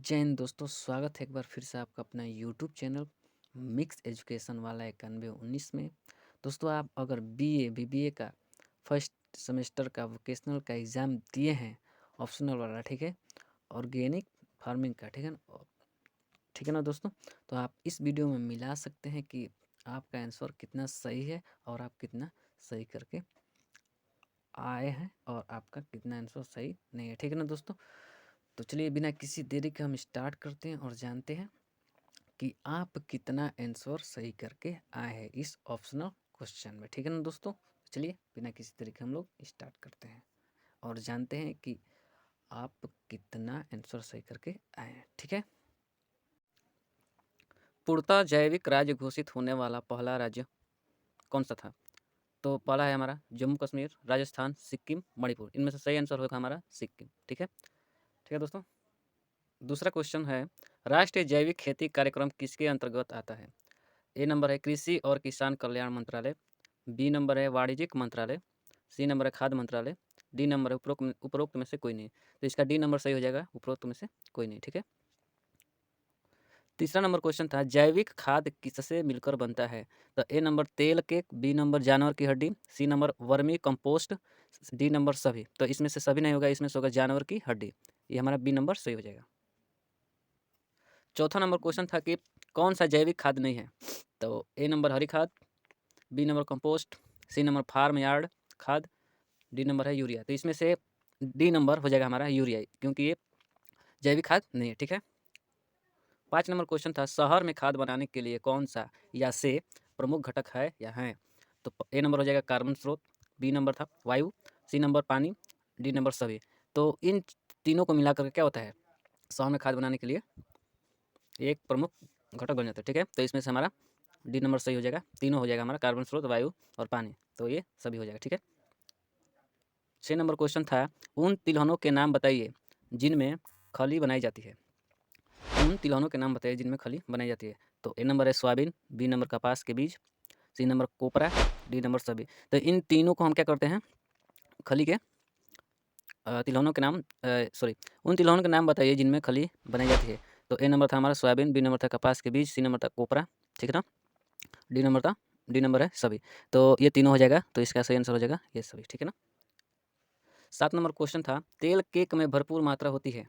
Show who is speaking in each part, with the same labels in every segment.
Speaker 1: जय हिंद दोस्तों, स्वागत है एक बार फिर से आपका अपना यूट्यूब चैनल मिक्स एजुकेशन वाला 9119 में। दोस्तों, आप अगर बीए बीबीए का फर्स्ट सेमेस्टर का वोकेशनल का एग्ज़ाम दिए हैं, ऑप्शनल वाला, ठीक है, ऑर्गेनिक फार्मिंग का, ठीक है ना, ठीक है ना दोस्तों। तो आप इस वीडियो में मिला सकते हैं कि आपका आंसर कितना सही है और आप कितना सही करके आए हैं और आपका कितना आंसर सही नहीं है, ठीक है ना दोस्तों। तो चलिए बिना किसी देरी के हम स्टार्ट करते हैं और जानते हैं कि आप कितना आंसर सही करके आए हैं इस ऑप्शनल क्वेश्चन में, ठीक है ना दोस्तों। चलिए बिना किसी तरीके हम लोग स्टार्ट करते हैं और जानते हैं कि आप कितना आंसर सही करके आए हैं, ठीक है। पूर्णतः जैविक राज्य घोषित होने वाला पहला राज्य कौन सा था? तो पहला है हमारा जम्मू कश्मीर, राजस्थान, सिक्किम, मणिपुर। इनमें से सही आंसर होगा हमारा सिक्किम, ठीक है। ठीक है दोस्तों, दूसरा क्वेश्चन है राष्ट्रीय जैविक खेती कार्यक्रम किसके अंतर्गत आता है? ए नंबर है कृषि और किसान कल्याण मंत्रालय, बी नंबर है वाणिज्यिक मंत्रालय, सी नंबर है खाद्य मंत्रालय, डी नंबर है उपरोक्त में से कोई नहीं। तो इसका डी नंबर सही हो जाएगा, उपरोक्त में से कोई नहीं, ठीक है। तीसरा नंबर क्वेश्चन था जैविक खाद किससे मिलकर बनता है? तो ए नंबर तेल केक, बी नंबर जानवर की हड्डी, C number vermicompost, D number सभी। तो इसमें से सभी नहीं होगा, इसमें से होगा जानवर की हड्डी। ये हमारा बी नंबर सही हो जाएगा। चौथा नंबर क्वेश्चन था कि कौन सा जैविक खाद नहीं है? तो ए नंबर हरी खाद, B number compost, C number farmyard खाद, डी नंबर है यूरिया। तो इसमें से डी नंबर हो जाएगा हमारा यूरिया, क्योंकि ये जैविक खाद नहीं है, ठीक है। 5 नंबर क्वेश्चन था शहर में खाद बनाने के लिए कौन सा या से प्रमुख घटक है या हैं? तो ए नंबर हो जाएगा कार्बन स्रोत, बी नंबर था वायु, सी नंबर पानी, डी नंबर सभी। तो इन तीनों को मिलाकर क्या होता है, शहर में खाद बनाने के लिए एक प्रमुख घटक बन जाता है, ठीक है। तो इसमें से हमारा डी नंबर सही हो जाएगा, तीनों हो जाएगा हमारा कार्बन स्रोत, वायु और पानी। तो ये सभी हो जाएगा, ठीक है। 6 नंबर क्वेश्चन था उन तिलहनों के नाम बताइए जिनमें खली बनाई जाती है। उन तिलहनों के नाम बताइए जिनमें खली बनाई जाती है। तो ए नंबर है सोयाबीन, बी नंबर कपास के बीज, सी नंबर कोपरा, डी नंबर सभी। तो इन तीनों को हम क्या करते हैं, खली के तिलहनों के नाम सॉरी उन तिलहनों के नाम बताइए जिनमें खली बनाई जाती है। तो ए नंबर था हमारा सोयाबीन, बी नंबर था कपास के बीज, सी नंबर था कोपरा, ठीक है ना, डी नंबर है सभी। तो ये तीनों हो जाएगा, तो इसका सही आंसर हो जाएगा ये सभी, ठीक है ना। 7 नंबर क्वेश्चन था तेल केक में भरपूर मात्रा होती है।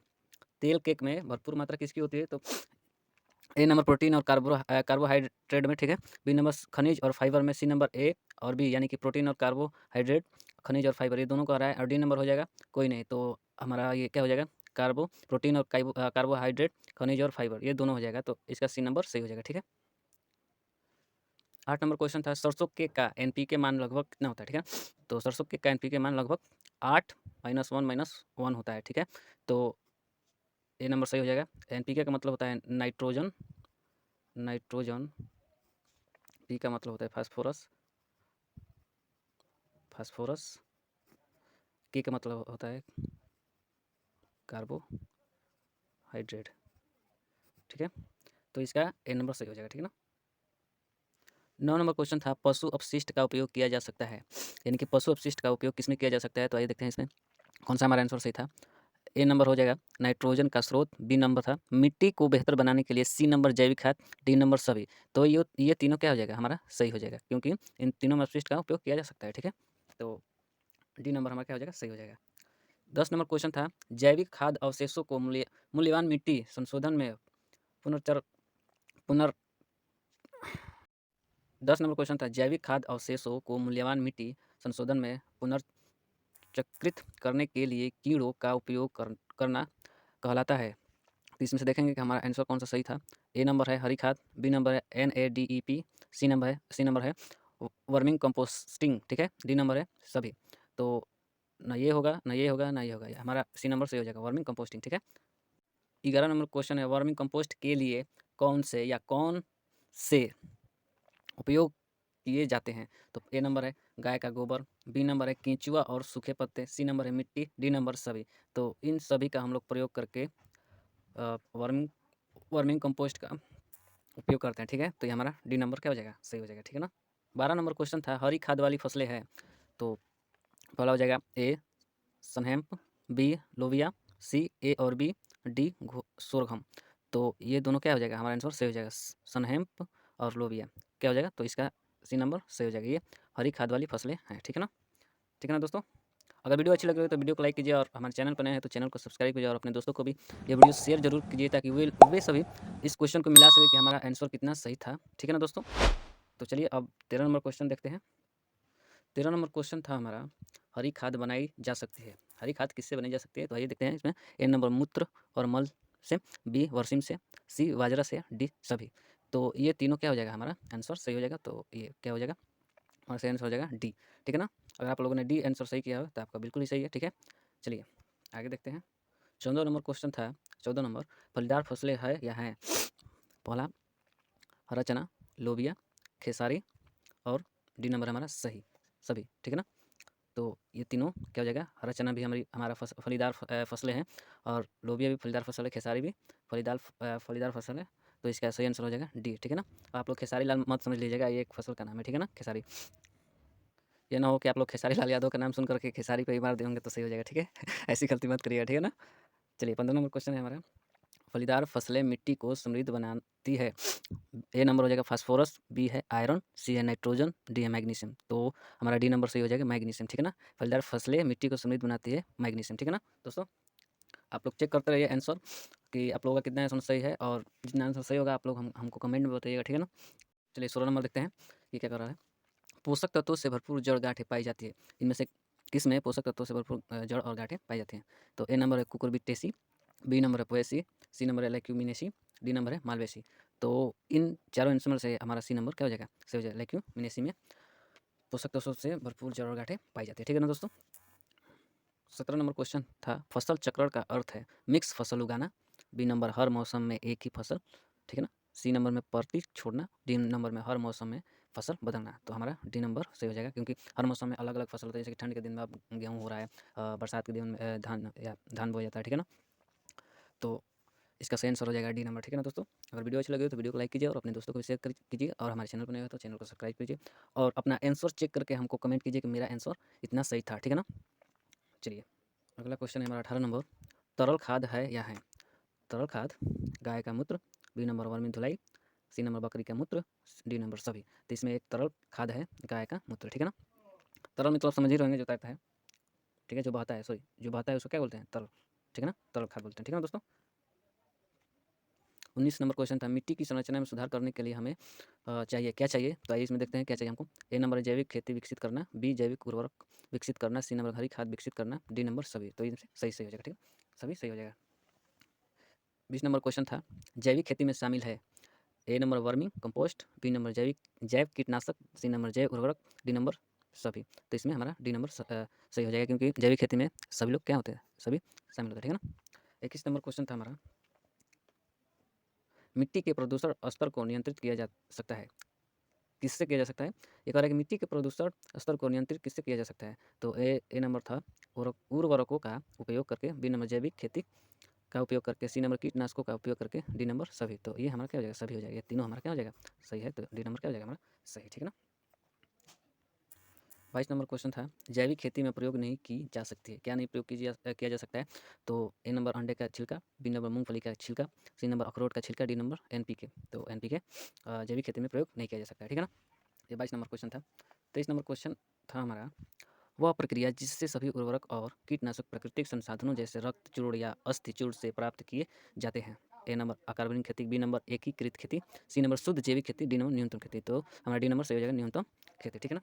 Speaker 1: तेल केक में भरपूर मात्रा किसकी होती है? तो ए नंबर प्रोटीन और कार्बोहाइड्रेट में, ठीक है, बी नंबर खनिज और फाइबर में, सी नंबर ए और बी यानी कि प्रोटीन और कार्बोहाइड्रेट, खनिज और फाइबर, ये दोनों को आ रहा है, और डी नंबर हो जाएगा कोई नहीं। तो हमारा ये क्या हो जाएगा, प्रोटीन और कार्बोहाइड्रेट, खनिज और फाइबर, ये दोनों हो जाएगा। तो इसका सी नंबर सही हो जाएगा, ठीक है। 8 नंबर क्वेश्चन था सरसों के का एनपीके मान लगभग कितना होता है, ठीक है। तो सरसों के का एनपीके मान लगभग 8 -1 होता है, ठीक है। तो ए नंबर सही हो जाएगा। एनपीके का मतलब होता है नाइट्रोजन, नाइट्रोजन, पी का मतलब होता है फास्फोरस, फास्फोरस, के का मतलब होता है कार्बोहाइड्रेट, ठीक है। तो इसका ए नंबर सही हो जाएगा, ठीक है ना। 9 नंबर क्वेश्चन था पशु अपशिष्ट का उपयोग किया जा सकता है, यानी कि पशु अपशिष्ट का उपयोग किसमें किया जा सकता है? तो आइए देखते हैं इसमें कौन सा हमारा आंसर सही था। ए नंबर हो जाएगा नाइट्रोजन का स्रोत, बी नंबर था मिट्टी को बेहतर बनाने के लिए, सी नंबर जैविक खाद, डी नंबर सभी। तो ये तीनों क्या हो जाएगा, हमारा सही हो जाएगा, क्योंकि इन तीनों में अपशिष्ट का उपयोग किया जा सकता है, ठीक है। तो डी नंबर हमारा क्या हो जाएगा, सही हो जाएगा। 10 नंबर क्वेश्चन था जैविक खाद्य अवशेषों को मूल्यवान मिट्टी संशोधन में पुनर्चर पुनर् 10 नंबर क्वेश्चन था जैविक खाद्य अवशेषों को मूल्यवान मिट्टी संशोधन में पुनर्चक्रित करने के लिए कीड़ों का उपयोग करना कहलाता है। तो इसमें से देखेंगे कि हमारा आंसर कौन सा सही था। ए नंबर है हरी खाद, बी नंबर है NADEP, सी नंबर है वर्मिंग कंपोस्टिंग, ठीक है, डी नंबर है सभी। तो ना ये होगा, ना ये होगा, ना ये होगा, हमारा सी नंबर सही हो जाएगा वर्मिंग कंपोस्टिंग, ठीक है। 11 नंबर क्वेश्चन है वर्मिंग कंपोस्ट के लिए कौन से उपयोग किए जाते हैं? तो ए नंबर है गाय का गोबर, बी नंबर है केंचुआ और सूखे पत्ते, सी नंबर है मिट्टी, डी नंबर सभी। तो इन सभी का हम लोग प्रयोग करके वर्मिंग वर्मिंग कंपोस्ट का उपयोग करते हैं, ठीक है। तो ये हमारा डी नंबर क्या हो जाएगा, सही हो जाएगा, ठीक है ना। 12 नंबर क्वेश्चन था हरी खाद वाली फसलें हैं। तो पहला हो जाएगा ए सनहेम्प, बी लोबिया, सी ए और बी, डी सोरघम। तो ये दोनों क्या हो जाएगा, हमारा आंसर सही हो जाएगा। सनहेम्प और लोबिया क्या हो जाएगा, तो इसका सी नंबर सही हो जाएगा। ये हरी खाद वाली फसलें हैं, ठीक है ना। ठीक है ना दोस्तों। अगर वीडियो अच्छी लग रही हो तो वीडियो को लाइक कीजिए, और हमारे चैनल पर नए हैं तो चैनल को सब्सक्राइब कीजिए, और अपने दोस्तों को भी ये वीडियो शेयर जरूर कीजिए, ताकि वे सभी इस क्वेश्चन को मिला सके कि हमारा आंसर कितना सही था। ठीक है ना दोस्तों। तो चलिए अब 13 नंबर क्वेश्चन देखते हैं। 13 नंबर क्वेश्चन था हमारा, हरी खाद बनाई जा सकती है। हरी खाद किससे बनाई जा सकती है, तो आइए देखते हैं इसमें। ए नंबर मूत्र और मल से, बी वर्षिम से, सी बाजरा से, डी सभी। तो ये तीनों क्या हो जाएगा, हमारा आंसर सही हो जाएगा। तो ये क्या हो जाएगा, हमारा सही आंसर हो जाएगा डी। ठीक है ना। अगर आप लोगों ने डी आंसर सही किया हो तो आपका बिल्कुल ही सही है। ठीक है, चलिए आगे देखते हैं। 14 नंबर क्वेश्चन था। 14 नंबर, फलीदार फसलें है या हैं। पहला हरा चना, लोबिया, खेसारी, और डी नंबर हमारा सही सभी। ठीक है ना। तो ये तीनों क्या हो जाएगा, हरा चना भी हमारा फलीदार फसलें हैं, और लोबिया भी फलीदार फसल है, खेसारी भी फलीदार फसल है। तो इसका सही आंसर हो जाएगा डी। ठीक है ना। आप लोग खेसारी लाल मत समझ लीजिएगा, ये एक फसल का नाम है। ठीक है ना, खेसारी। ये ना हो कि आप लोग खेसारी लाल यादव का नाम सुन करके खेसारी पे ही मार देंगे, तो सही हो जाएगा। ठीक है ऐसी गलती मत करिएगा। ठीक है ना। चलिए 15 नंबर क्वेश्चन है हमारा, फलीदार फसलें मिट्टी को समृद्ध बनाती है। ए नंबर हो जाएगा फास्फोरस, बी है आयरन, सी है नाइट्रोजन, डी है मैग्नीशियम। तो हमारा डी नंबर सही हो जाएगा मैग्नीशियम। ठीक है ना। फलीदार फसलें मिट्टी को समृद्ध बनाती है, मैग्नीशियम। ठीक है ना दोस्तों। आप लोग चेक करते रहिए आंसर कि आप लोगों का कितना आंसर सही है, और जितना आंसर सही होगा आप लोग हमको कमेंट में बताइएगा। ठीक है ना। चलिए 16 नंबर देखते हैं कि क्या कर रहा है। पोषक तत्वों से भरपूर जड़ गांठें पाई जाती है, इनमें से किस में पोषक तत्वों से भरपूर जड़ और गांठें पाई जाती हैं। तो ए नंबर है कुकुरबिटेसी, बी नंबर है पोएसी, सी नंबर है लेक्यूमिनेसी, डी नंबर है मालवेसी। तो इन चारों आंसर से हमारा सी नंबर क्या हो जाएगा, सही हो जाएगा। लेक्यूमिनेसी में पोषक तत्वों से भरपूर जड़ और गांठें पाई जाती है। ठीक है ना दोस्तों। 17 नंबर क्वेश्चन था, फसल चक्रण का अर्थ है मिक्स फसल उगाना, बी नंबर हर मौसम में एक ही फसल, ठीक है ना, सी नंबर में प्रति छोड़ना, डी नंबर में हर मौसम में फसल बदलना। तो हमारा डी नंबर सही हो जाएगा, क्योंकि हर मौसम में अलग अलग फसल होता है। जैसे कि ठंड के दिन में अब गेहूँ हो रहा है, बरसात के दिन में धान बोया जाता है। ठीक है ना। तो इसका सही आंसर हो जाएगा डी नंबर। ठीक है ना दोस्तों। अगर वीडियो अच्छी लगी हो तो वीडियो को लाइक कीजिए, और अपने दोस्तों को भी शेयर कीजिए, और हमारे चैनल पर नए हो तो चैनल को सब्सक्राइब कीजिए, और अपना आंसर चेक करके हमको कमेंट कीजिए कि मेरा आंसर इतना सही था। ठीक है ना। चलिए अगला क्वेश्चन है हमारा 18 नंबर, तरल खाद है या है। तरल खाद, गाय का मूत्र, बी नंबर वर्मी धुलाई, सी नंबर बकरी का मूत्र, डी नंबर सभी। तो इसमें एक तरल खाद है गाय का मूत्र। ठीक है ना। तरल मतलब समझ ही रहेंगे, जो तैरता है। ठीक है, जो बहता है, सॉरी जो बहता है उसको क्या बोलते हैं, तरल। ठीक है ना, तरल खाद बोलते हैं। ठीक है ना दोस्तों। 19 नंबर क्वेश्चन था, मिट्टी की संरचना में सुधार करने के लिए हमें चाहिए क्या चाहिए। तो आइए इसमें देखते हैं क्या चाहिए हमको। ए नंबर जैविक खेती विकसित करना, बी जैविक उर्वरक विकसित करना, सी नंबर हरी खाद विकसित करना, डी नंबर सभी। तो इनसे सही सही हो जाएगा। ठीक है, सभी सही हो जाएगा। 20 नंबर क्वेश्चन था, जैविक खेती में शामिल है A number vermicompost, B number जैव कीटनाशक, सी नंबर जैव उर्वरक, डी नंबर सभी। तो इसमें हमारा डी नंबर सही हो जाएगा, क्योंकि जैविक खेती में सभी लोग क्या होते हैं, सभी शामिल होते हैं। ठीक है ना। 21 नंबर क्वेश्चन था हमारा, मिट्टी के प्रदूषण स्तर को नियंत्रित किया जा सकता है, किससे किया जा सकता है। ये कह रहा है कि मिट्टी के प्रदूषण स्तर को नियंत्रित किससे किया जा सकता है। तो ए नंबर था उर्वरकों का उपयोग करके, बी नंबर जैविक खेती का उपयोग करके, सी नंबर कीटनाशकों का उपयोग करके, डी नंबर सभी। तो ये हमारा क्या हो जाएगा, सभी हो जाएगा। ये तीनों हमारा क्या हो जाएगा, सही है। तो डी नंबर क्या हो जाएगा हमारा सही। ठीक है ना। 22 नंबर क्वेश्चन था, जैविक खेती में प्रयोग नहीं की जा सकती है, क्या नहीं प्रयोग किया जा सकता है। तो ए नंबर अंडे का छिलका, बी नंबर मूंगफली का छिलका, सी नंबर अखरोट का छिलका, डी नंबर एनपीके। तो एनपीके जैविक खेती में प्रयोग नहीं किया जा सकता है। ठीक है ना। ये 22 नंबर क्वेश्चन था। 23 नंबर क्वेश्चन था हमारा, वह प्रक्रिया जिससे सभी उर्वरक और कीटनाशक प्राकृतिक संसाधनों जैसे रक्त चूर्ण या अस्थि चूर्ण से प्राप्त किए जाते हैं। ए नंबर अकार्बनिक खेती, बी नंबर एकीकृत खेती, सी नंबर शुद्ध जैविक खेती, डी नंबर न्यूनतम खेती। तो हमारा डी नंबर सही हो जाएगा, न्यूनतम खेती। ठीक है ना।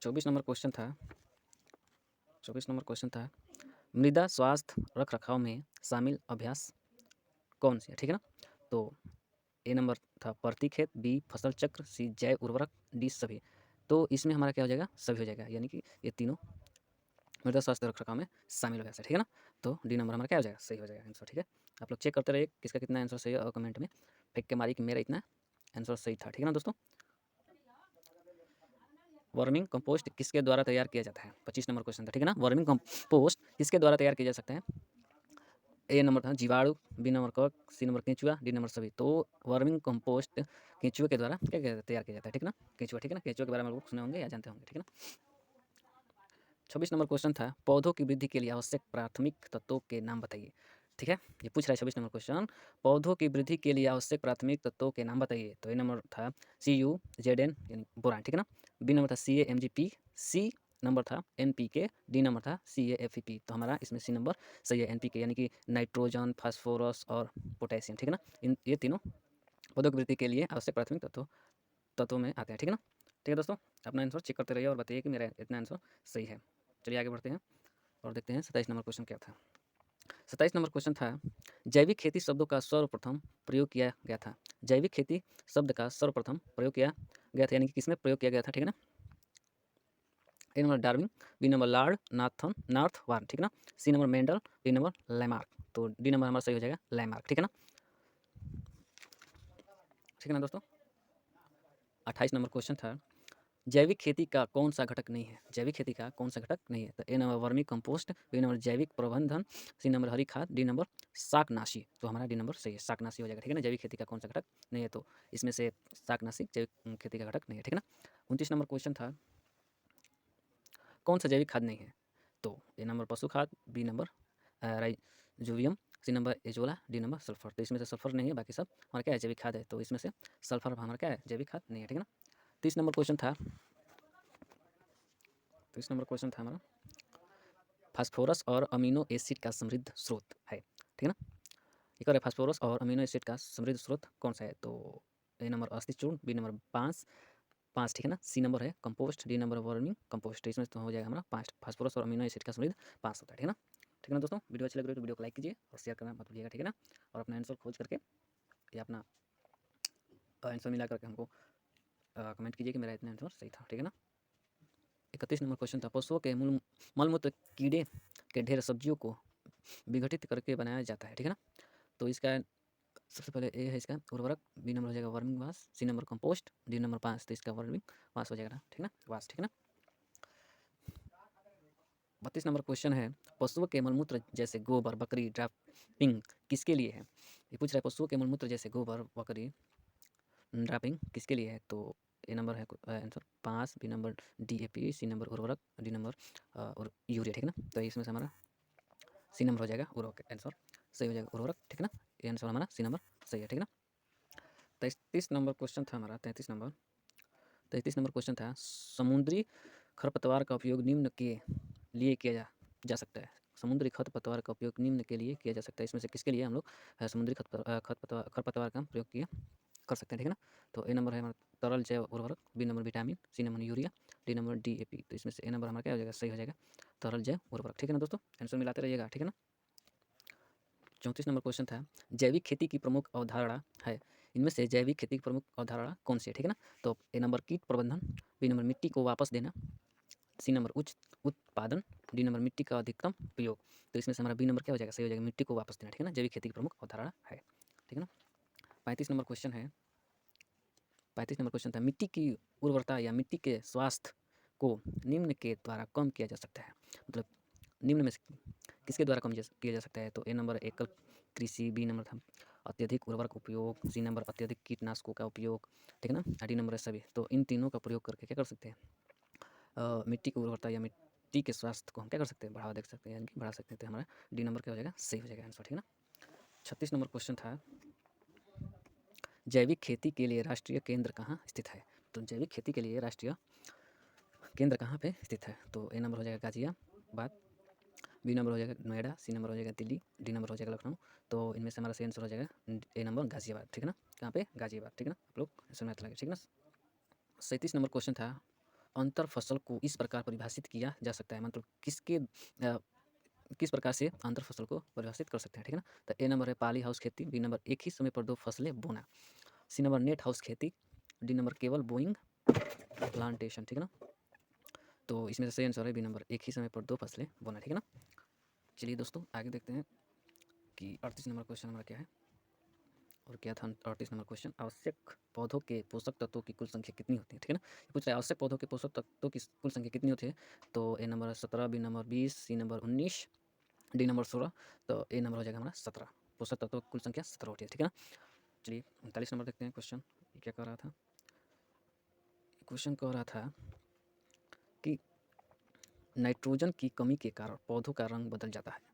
Speaker 1: 24 नंबर क्वेश्चन था। 24 नंबर क्वेश्चन था, मृदा स्वास्थ्य रख रखाव में शामिल अभ्यास कौन से है। ठीक है ना। तो ए नंबर था प्रति खेत, बी फसल चक्र, सी जैव उर्वरक, डी सभी। तो इसमें हमारा क्या हो जाएगा, सभी हो जाएगा, यानी कि ये तीनों मृदा स्वास्थ्य रख रखाव में शामिल हो गया। ठीक है ना। तो डी नंबर हमारा क्या हो जाएगा, सही हो जाएगा आंसर। ठीक है, आप लोग चेक करते रहिए किसका कितना आंसर सही है, और कमेंट में फेंक के मारी कि मेरा इतना आंसर सही था। ठीक है ना दोस्तों। वर्मिंग कंपोस्ट किसके द्वारा तैयार किया जाता है, 25 नंबर क्वेश्चन था। ठीक है ना। वर्मिंग कंपोस्ट किसके द्वारा तैयार किया जा सकता है। ए नंबर था जीवाणु, बी नंबर कवक, सी नंबर केंचुआ, डी नंबर सभी। तो वर्मिंग कंपोस्ट केंचुए के द्वारा क्या तैयार किया जाता है। ठीक है ना, केंचुआ। ठीक है ना, केंचुआ के बारे में लोग सुने होंगे या जानते होंगे। ठीक है ना। 26 नंबर क्वेश्चन था, पौधों की वृद्धि के लिए आवश्यक प्राथमिक तत्वों के नाम बताइए। ठीक है, ये पूछ रहा है 26 नंबर क्वेश्चन, पौधों की वृद्धि के लिए आवश्यक प्राथमिक तत्वों के नाम बताइए। तो ए नंबर था CuZn यानी बोरान, ठीक है ना। बी नंबर था CaMgP, सी नंबर था NPK, डी नंबर था CaFeP। तो हमारा इसमें सी नंबर सही है, NPK यानी कि नाइट्रोजन, फास्फोरस और पोटेशियम, ठीक है ना। इन ये तीनों पौधों की वृद्धि के लिए आवश्यक प्राथमिक तत्वों में आते हैं, ठीक है ना। ठीक है दोस्तों, अपना आंसर चेक करते रहिए और बताइए कि मेरा इतना आंसर सही है। चलिए आगे बढ़ते हैं और देखते हैं 27 नंबर क्वेश्चन क्या था। 27 नंबर क्वेश्चन था, जैविक खेती शब्दों का सर्वप्रथम प्रयोग किया गया था। जैविक खेती शब्द का सर्वप्रथम प्रयोग किया गया था यानी कि किसमें प्रयोग किया गया था, ठीक है ना। A number Darwin, B number Lord North Warne, ठीक है ना। C number Mendel, D number Lamarck. तो डी नंबर हमारा सही हो जाएगा, लैमार्क, ठीक है ना। ठीक है ना दोस्तों। 28 नंबर क्वेश्चन था, जैविक खेती का कौन सा घटक नहीं है। जैविक खेती का कौन सा घटक नहीं है। तो A number vermicompost, B number जैविक प्रबंधन, सी नंबर हरी खाद, डी नंबर शाकनाशी। तो हमारा डी नंबर सही है, शाकनाशी हो जाएगा, ठीक है ना। जैविक खेती का कौन सा घटक नहीं है, तो इसमें से शाकनाशी जैविक खेती का घटक नहीं है, ठीक है ना। 29 नंबर क्वेश्चन था, कौन सा जैविक खाद नहीं है। तो ए नंबर पशु खाद, B number rhizobium, C number azolla, D number sulphur. तो इसमें से सल्फर नहीं है, बाकी सब हमारा क्या है, जैविक खाद है। तो इसमें से सल्फर हमारा क्या है, जैविक खाद नहीं है, ठीक है ना। 30 नंबर क्वेश्चन था, तो इस नंबर क्वेश्चन था हमारा, फास्फोरस और अमीनो एसिड का समृद्ध स्रोत है, ठीक है ना। एक और है, फास्फोरस और अमीनो एसिड का समृद्ध स्रोत कौन सा है। तो ए नंबर अस्थि चूर्ण, बी नंबर बांस पाँच, ठीक है ना। सी नंबर है compost, D number worming compost. इसमें तो हो जाएगा हमारा 5 फास्फोरस और अमीनो एसिड का समृद्ध 5 होता है, ठीक है ना। ठीक है ना दोस्तों, वीडियो अच्छी लग रही है तो वीडियो को लाइक कीजिए और शेयर करना मत भूलिएगा, ठीक है ना। और अपना आंसर खोज करके या अपना आंसर मिला करके हमको कमेंट कीजिए कि मेरा इतना आंसर सही था, ठीक है ना। 31 नंबर क्वेश्चन था, पशुओं के मलमूत्र कीड़े के ढेर सब्जियों को विघटित करके बनाया जाता है, ठीक है ना। तो इसका सबसे पहले ए है इसका उर्वरक, बी नंबर हो जाएगा vermiwash, C number compost, D number 5 तो इसका वर्मिंग वास हो जाएगा, ठीक है ना, वास, ठीक है ना। 32 नंबर क्वेश्चन है, पशुओं के मलमूत्र जैसे गोबर बकरी ड्रापिंग किसके लिए है। ये पूछ रहा है, पशुओं के मलमूत्र जैसे गोबर बकरी ड्रापिंग किसके लिए है। तो ए नंबर है answer 5, B number DAP, C number उर्वरक, डी नंबर और यूरिया, ठीक है ना। तो इसमें से हमारा सी नंबर हो जाएगा उर्वरक, आंसर सही हो जाएगा उर्वरक, ठीक है ना। ये आंसर हमारा सी नंबर सही है, ठीक है ना। 33 नंबर क्वेश्चन था हमारा, 33 नंबर क्वेश्चन था, समुद्री खरपतवार का उपयोग निम्न के लिए किया जा सकता है। समुद्री खरपतवार का उपयोग निम्न के लिए किया जा सकता है। इसमें से किसके लिए हम लोग समुद्री खरपतवार का प्रयोग किया कर सकते हैं, ठीक है ना। तो ए नंबर है हमारा तरल जैव उर्वरक, B number vitamin, C number urea, D number DAP। तो इसमें से ए नंबर हमारा क्या हो जाएगा, सही हो जाएगा तरल जैव उर्वरक, ठीक है ना दोस्तों। आंसर मिलाते रहिएगा, ठीक है ना। 34 नंबर क्वेश्चन था, जैविक खेती की प्रमुख अवधारणा है। इनमें से जैविक खेती की प्रमुख अवधारणा कौन सी है, ठीक है ना। तो ए नंबर कीट प्रबंधन, बी नंबर मिट्टी को वापस देना, सी नंबर उच्च उत्पादन, डी नंबर मिट्टी का अधिकतम उपयोग। तो इसमें से हमारा बी नंबर क्या हो जाएगा, सही हो जाएगा मिट्टी को वापस देना, ठीक है ना। जैविक खेती की प्रमुख अवधारणा है, ठीक है ना। 35 नंबर क्वेश्चन है, 35 नंबर क्वेश्चन था, मिट्टी की उर्वरता या मिट्टी के स्वास्थ्य को निम्न के द्वारा कम किया जा सकता है। मतलब निम्न में से किसके द्वारा कम किया जा सकता है। तो ए नंबर एकल कृषि, बी नंबर था अत्यधिक उर्वरक उपयोग, सी नंबर अत्यधिक कीटनाशकों का उपयोग, ठीक है ना। डी नंबर है सभी। तो इन तीनों का प्रयोग करके क्या कर सकते हैं, मिट्टी की उर्वरता या मिट्टी के स्वास्थ्य को हम क्या कर सकते हैं, बढ़ावा दे सकते हैं, यानी कि बढ़ा सकते हैं। तो हमारा डी नंबर क्या हो जाएगा, सही हो जाएगा आंसर, ठीक है ना। 36 नंबर क्वेश्चन था, जैविक खेती के लिए राष्ट्रीय केंद्र कहाँ स्थित है। तो जैविक खेती के लिए राष्ट्रीय केंद्र कहाँ पे स्थित है। तो ए नंबर हो जाएगा गाजियाबाद, बी नंबर हो जाएगा नोएडा, सी नंबर हो जाएगा दिल्ली, डी नंबर हो जाएगा लखनऊ। तो इनमें से हमारा सही आंसर हो जाएगा ए नंबर गाजियाबाद, ठीक है ना। कहाँ पे, गाजियाबाद, ठीक है ना। आप लोग आंसर में लगे, ठीक है ना। 37 नंबर क्वेश्चन था, अंतर फसल को इस प्रकार परिभाषित किया जा सकता है। मतलब किस प्रकार से अंतर फसल को परिभाषित कर सकते हैं, ठीक है ना। तो ए नंबर है पाली हाउस खेती, बी नंबर एक ही समय पर दो फसलें बोना, सी नंबर नेट हाउस खेती, डी नंबर केवल बोइंग प्लांटेशन, ठीक है ना। तो इसमें से सही आंसर है बी नंबर एक ही समय पर दो फसलें बोना, ठीक है ना। चलिए दोस्तों आगे देखते हैं कि 38 नंबर क्वेश्चन हमारा क्या है और क्या था। 38 नंबर क्वेश्चन, आवश्यक पौधों के पोषक तत्वों की कुल संख्या कितनी होती है, ठीक है ना। पूछ रहा है आवश्यक पौधों के पोषक तत्वों की कुल संख्या कितनी होती है। तो A number 17, B number 20, C number 19, D number 16। तो ए नंबर हो जाएगा हमारा 17, पोषक तत्वों की कुल संख्या 17 होती है, ठीक है ना। चलिए 39 नंबर देखते हैं क्वेश्चन, क्या कर रहा था। क्वेश्चन कह रहा था कि नाइट्रोजन की कमी के कारण पौधों का रंग बदल जाता है।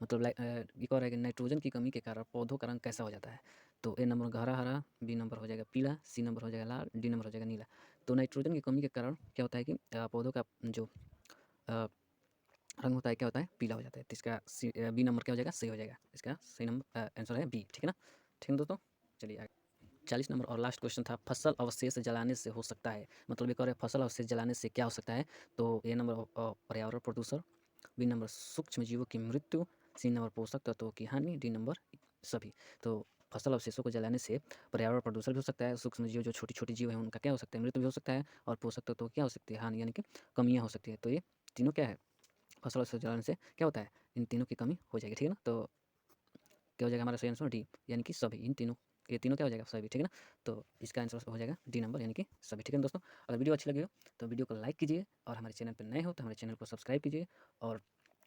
Speaker 1: मतलब एक और है कि नाइट्रोजन की कमी के कारण पौधों का रंग कैसा हो जाता है। तो ए नंबर गहरा हरा, बी नंबर हो जाएगा पीला, सी नंबर हो जाएगा लाल, डी नंबर हो जाएगा नीला। तो नाइट्रोजन की कमी के कारण क्या होता है कि पौधों का जो रंग होता है क्या होता है, पीला हो जाता है। तो इसका बी नंबर क्या हो जाएगा, सही हो जाएगा। इसका सही नंबर आंसर है बी। ठीक है ना। ठीक है दोस्तों, चलिए आगे 40 नंबर और लास्ट क्वेश्चन था, फसल अवशेष जलाने से हो सकता है। मतलब एक और है, फसल अवशेष जलाने से क्या हो सकता है। तो ए नंबर पर्यावरण प्रदूषण, बी नंबर सूक्ष्म जीवों की मृत्यु, सी नंबर पोषक तत्वों की हानि, डी नंबर सभी। तो फसल अवशेषों को जलाने से पर्यावरण प्रदूषण भी हो सकता है, सूक्ष्म जीव जो छोटी छोटी जीव है उनका क्या हो सकता है, मृत्यु भी हो सकता है, और पोषक तत्वों की क्या हो सकती है, हानि यानी कि कमियाँ हो सकती है। तो ये तीनों क्या है, फसल अवशेष जलाने से क्या होता है, इन तीनों की कमी हो जाएगी। ठीक है ना। तो क्या हो जाएगा हमारा सही आंसर डी, यानी कि सभी। इन तीनों, ये तीनों क्या हो जाएगा, सभी। ठीक है ना। तो इसका आंसर हो जाएगा डी नंबर, यानी कि सभी। ठीक है दोस्तों, अगर वीडियो अच्छी लगी हो तो वीडियो को लाइक कीजिए, और हमारे चैनल पर नए हो तो हमारे चैनल को सब्सक्राइब कीजिए, और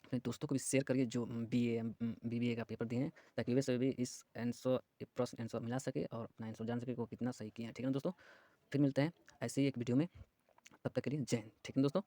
Speaker 1: अपने दोस्तों को भी शेयर करिए जो BBA का पेपर दिए हैं, ताकि वे सभी इस आंसर, प्रश्न आंसर मिला सके और अपना आंसर जान सके कि वो कितना सही किए हैं। ठीक है ना दोस्तों, फिर मिलते हैं ऐसे ही एक वीडियो में, तब तक के लिए जय हिंद। ठीक है दोस्तों।